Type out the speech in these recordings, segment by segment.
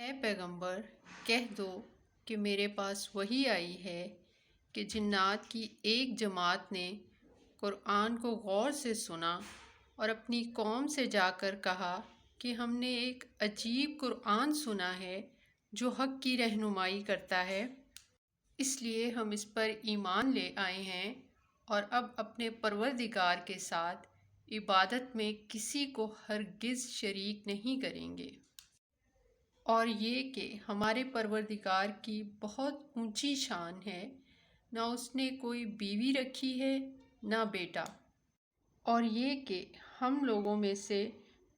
اے پیغمبر، کہہ دو کہ میرے پاس وحی آئی ہے کہ جنات کی ایک جماعت نے قرآن کو غور سے سنا اور اپنی قوم سے جا کر کہا کہ ہم نے ایک عجیب قرآن سنا ہے جو حق کی رہنمائی کرتا ہے، اس لیے ہم اس پر ایمان لے آئے ہیں اور اب اپنے پروردگار کے ساتھ عبادت میں کسی کو ہرگز شریک نہیں کریں گے۔ اور یہ کہ ہمارے پروردگار کی بہت اونچی شان ہے، نہ اس نے کوئی بیوی رکھی ہے نہ بیٹا، اور یہ کہ ہم لوگوں میں سے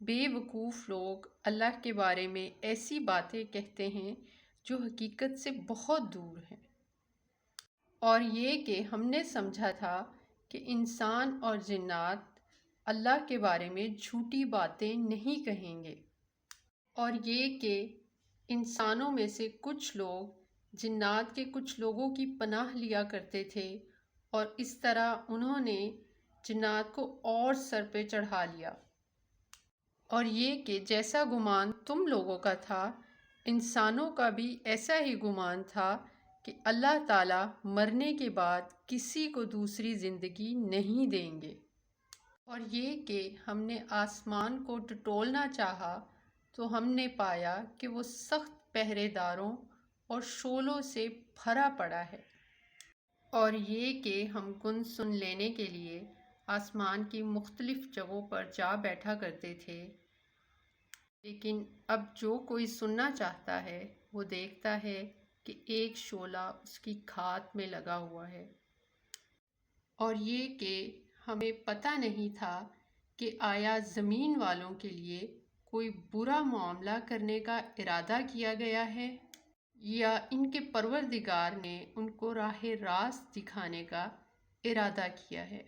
بے وقوف لوگ اللہ کے بارے میں ایسی باتیں کہتے ہیں جو حقیقت سے بہت دور ہیں، اور یہ کہ ہم نے سمجھا تھا کہ انسان اور جنات اللہ کے بارے میں جھوٹی باتیں نہیں کہیں گے، اور یہ کہ انسانوں میں سے کچھ لوگ جنات کے کچھ لوگوں کی پناہ لیا کرتے تھے، اور اس طرح انہوں نے جنات کو اور سر پہ چڑھا لیا، اور یہ کہ جیسا گمان تم لوگوں کا تھا انسانوں کا بھی ایسا ہی گمان تھا کہ اللہ تعالیٰ مرنے کے بعد کسی کو دوسری زندگی نہیں دیں گے، اور یہ کہ ہم نے آسمان کو ٹٹولنا چاہا تو ہم نے پایا کہ وہ سخت پہرے داروں اور شعلوں سے بھرا پڑا ہے، اور یہ کہ ہم گن سن لینے کے لیے آسمان کی مختلف جگہوں پر جا بیٹھا کرتے تھے، لیکن اب جو کوئی سننا چاہتا ہے وہ دیکھتا ہے کہ ایک شعلہ اس کی کھات میں لگا ہوا ہے، اور یہ کہ ہمیں پتہ نہیں تھا کہ آیا زمین والوں کے لیے کوئی برا معاملہ کرنے کا ارادہ کیا گیا ہے یا ان کے پروردگار نے ان کو راہ راست دکھانے کا ارادہ کیا ہے۔